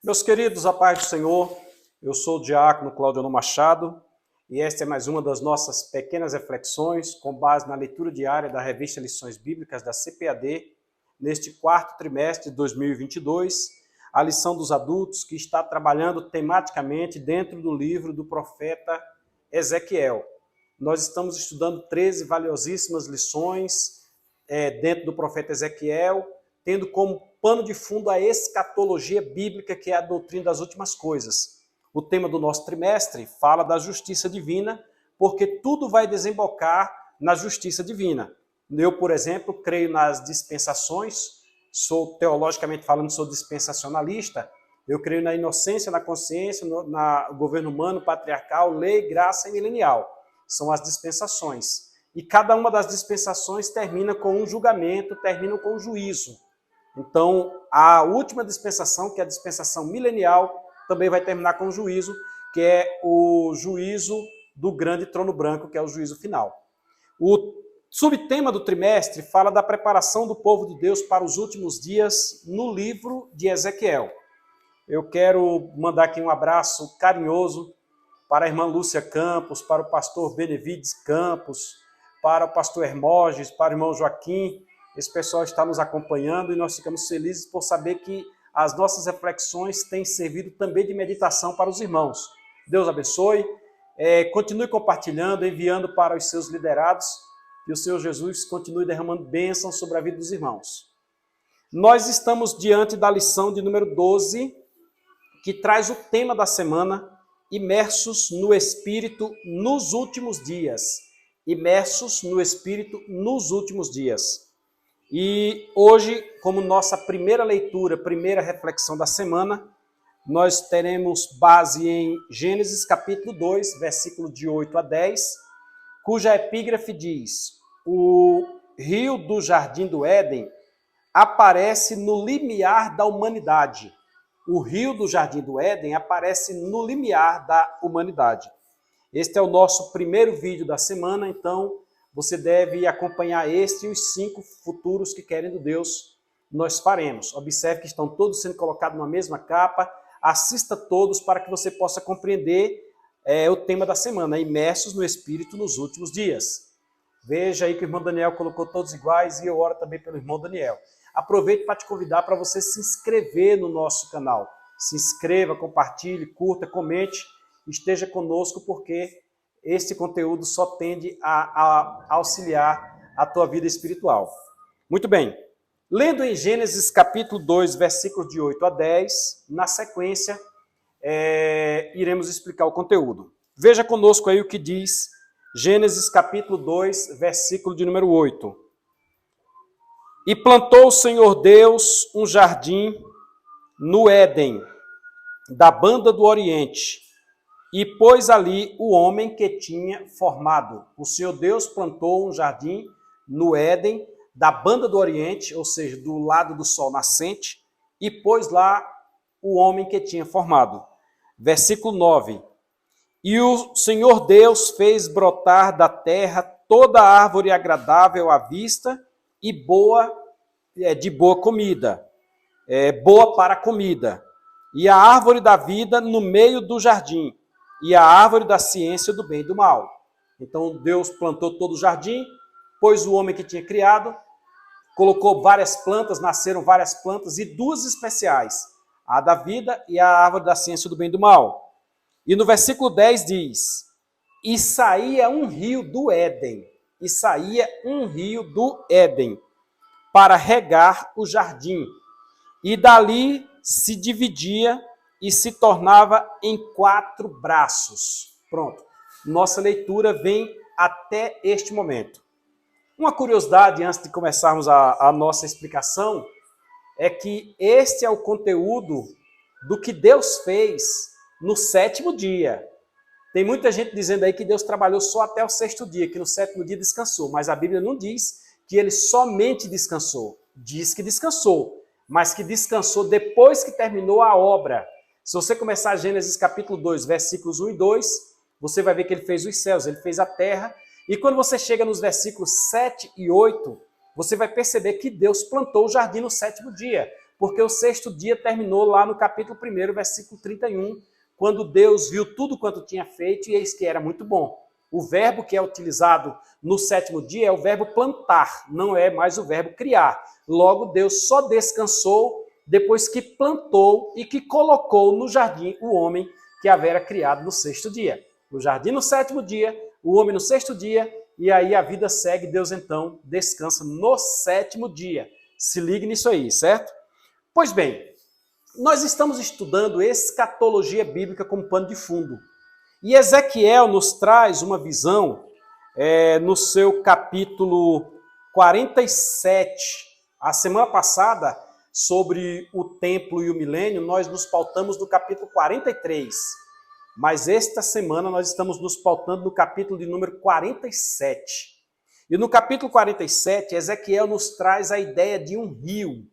Meus queridos, a paz do Senhor, eu sou o diácono Claudio Machado e esta é mais uma das nossas pequenas reflexões com base na leitura diária da revista Lições Bíblicas da CPAD, neste quarto trimestre de 2022, a lição dos adultos que está trabalhando tematicamente dentro do livro do profeta Ezequiel. Nós estamos estudando 13 valiosíssimas lições dentro do profeta Ezequiel, tendo como pano de fundo a escatologia bíblica, que é a doutrina das últimas coisas. O tema do nosso trimestre fala da justiça divina, porque tudo vai desembocar na justiça divina. Eu, por exemplo, creio nas dispensações, teologicamente falando, sou dispensacionalista, eu creio na inocência, na consciência, no governo humano, patriarcal, lei, graça e milenial. São as dispensações. E cada uma das dispensações termina com um julgamento, termina com um juízo. Então, a última dispensação, que é a dispensação milenial, também vai terminar com o juízo, que é o juízo do grande trono branco, que é o juízo final. O subtema do trimestre fala da preparação do povo de Deus para os últimos dias no livro de Ezequiel. Eu quero mandar aqui um abraço carinhoso para a irmã Lúcia Campos, para o pastor Benevides Campos, para o pastor Hermógenes, para o irmão Joaquim. Esse pessoal está nos acompanhando e nós ficamos felizes por saber que as nossas reflexões têm servido também de meditação para os irmãos. Deus abençoe. Continue compartilhando, enviando para os seus liderados, e o Senhor Jesus continue derramando bênçãos sobre a vida dos irmãos. Nós estamos diante da lição de número 12, que traz o tema da semana, imersos no Espírito nos últimos dias. Imersos no Espírito nos últimos dias. E hoje, como nossa primeira leitura, primeira reflexão da semana, nós teremos base em Gênesis capítulo 2, versículo de 8 a 10, cuja epígrafe diz: o rio do Jardim do Éden aparece no limiar da humanidade. O rio do Jardim do Éden aparece no limiar da humanidade. Este é o nosso primeiro vídeo da semana, então você deve acompanhar este e os 5 futuros que, querendo Deus, nós faremos. Observe que estão todos sendo colocados na mesma capa. Assista todos para que você possa compreender o tema da semana, imersos no Espírito nos últimos dias. Veja aí que o irmão Daniel colocou todos iguais e eu oro também pelo irmão Daniel. Aproveito para te convidar para você se inscrever no nosso canal. Se inscreva, compartilhe, curta, comente, esteja conosco porque este conteúdo só tende a auxiliar a tua vida espiritual. Muito bem. Lendo em Gênesis capítulo 2, versículos de 8 a 10, na sequência, iremos explicar o conteúdo. Veja conosco aí o que diz Gênesis capítulo 2, versículo de número 8. E plantou o Senhor Deus um jardim no Éden, da banda do Oriente, e pôs ali o homem que tinha formado. O Senhor Deus plantou um jardim no Éden, da banda do Oriente, ou seja, do lado do sol nascente, e pôs lá o homem que tinha formado. Versículo 9. E o Senhor Deus fez brotar da terra toda árvore agradável à vista e de boa comida, boa para a comida, e a árvore da vida no meio do jardim, e a árvore da ciência do bem e do mal. Então Deus plantou todo o jardim, pôs o homem que tinha criado, colocou várias plantas, nasceram várias plantas, e 2 especiais, a da vida e a árvore da ciência do bem e do mal. E no versículo 10 diz: e saía um rio do Éden, para regar o jardim, e dali se dividia e se tornava em 4 braços. Pronto. Nossa leitura vem até este momento. Uma curiosidade, antes de começarmos a nossa explicação, é que este é o conteúdo do que Deus fez no 7º dia. Tem muita gente dizendo aí que Deus trabalhou só até o 6º dia, que no 7º dia descansou, mas a Bíblia não diz que ele somente descansou. Diz que descansou, mas que descansou depois que terminou a obra. Se você começar Gênesis capítulo 2, versículos 1 e 2, você vai ver que ele fez os céus, ele fez a terra. E quando você chega nos versículos 7 e 8, você vai perceber que Deus plantou o jardim no 7º dia. porque o sexto dia terminou lá no capítulo 1, versículo 31, quando Deus viu tudo quanto tinha feito e eis que era muito bom. O verbo que é utilizado no sétimo dia é o verbo plantar, não é mais o verbo criar. Logo, Deus só descansou depois que plantou e que colocou no jardim o homem que havia criado no sexto dia. O jardim no sétimo dia, o homem no sexto dia, e aí a vida segue, Deus então descansa no sétimo dia. Se ligue nisso aí, certo? Pois bem, nós estamos estudando escatologia bíblica como pano de fundo. E Ezequiel nos traz uma visão no seu capítulo 47. A semana passada, sobre o templo e o milênio, nós nos pautamos no capítulo 43. Mas esta semana nós estamos nos pautando no capítulo de número 47. E no capítulo 47, Ezequiel nos traz a ideia de um rio.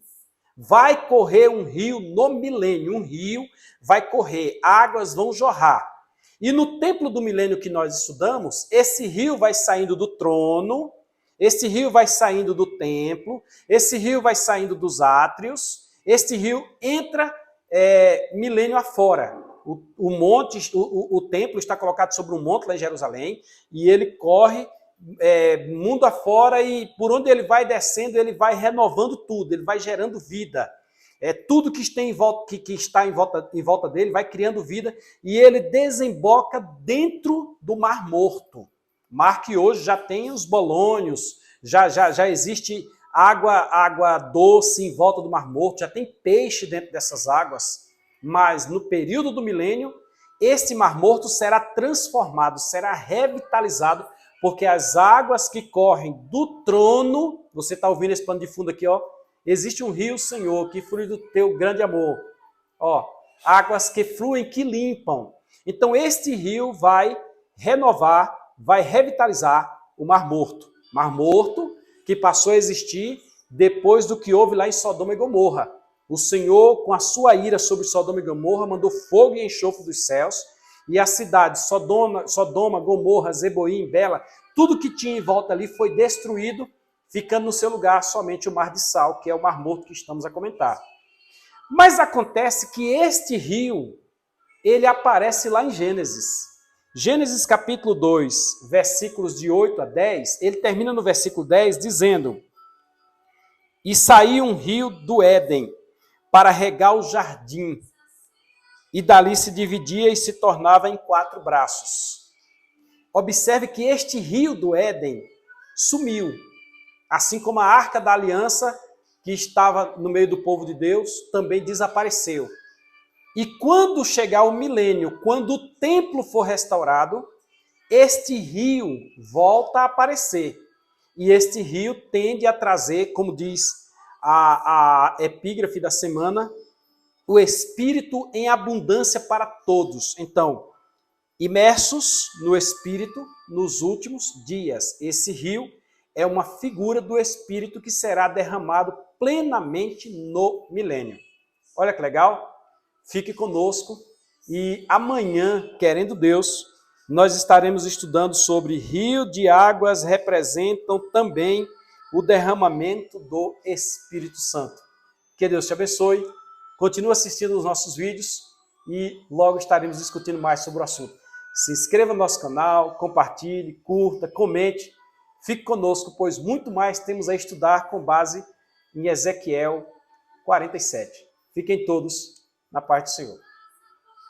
Vai correr um rio no milênio, um rio vai correr, águas vão jorrar. E no templo do milênio que nós estudamos, esse rio vai saindo do trono, esse rio vai saindo do templo, esse rio vai saindo dos átrios, esse rio entra milênio afora. O templo está colocado sobre um monte lá em Jerusalém, e ele corre mundo afora, e por onde ele vai descendo, ele vai renovando tudo, ele vai gerando vida. Tudo que está em volta dele vai criando vida, e ele desemboca dentro do Mar Morto. Mar que hoje já tem os bolônios, já existe água doce em volta do Mar Morto, já tem peixe dentro dessas águas. Mas no período do milênio, esse Mar Morto será transformado, será revitalizado, porque as águas que correm do trono, você está ouvindo esse pano de fundo aqui, ó, existe um rio, Senhor, que flui do teu grande amor. Ó, águas que fluem, que limpam. Então este rio vai renovar, vai revitalizar o Mar Morto. Mar Morto que passou a existir depois do que houve lá em Sodoma e Gomorra. O Senhor, com a sua ira sobre Sodoma e Gomorra, mandou fogo e enxofre dos céus, e a cidade, Sodoma, Gomorra, Zeboim, Bela, tudo que tinha em volta ali foi destruído, ficando no seu lugar somente o Mar de Sal, que é o Mar Morto que estamos a comentar. Mas acontece que este rio, ele aparece lá em Gênesis. Gênesis capítulo 2, versículos de 8 a 10, ele termina no versículo 10 dizendo: E saiu um rio do Éden para regar o jardim, e dali se dividia e se tornava em 4 braços. Observe que este rio do Éden sumiu, assim como a Arca da Aliança, que estava no meio do povo de Deus, também desapareceu. E quando chegar o milênio, quando o templo for restaurado, este rio volta a aparecer. E este rio tende a trazer, como diz a epígrafe da semana, o Espírito em abundância para todos. Então, imersos no Espírito nos últimos dias. Esse rio é uma figura do Espírito que será derramado plenamente no milênio. Olha que legal? Fique conosco e amanhã, querendo Deus, nós estaremos estudando sobre rio de águas representam também o derramamento do Espírito Santo. Que Deus te abençoe, continue assistindo os nossos vídeos e logo estaremos discutindo mais sobre o assunto. Se inscreva no nosso canal, compartilhe, curta, comente, fique conosco, pois muito mais temos a estudar com base em Ezequiel 47. Fiquem todos na paz do Senhor.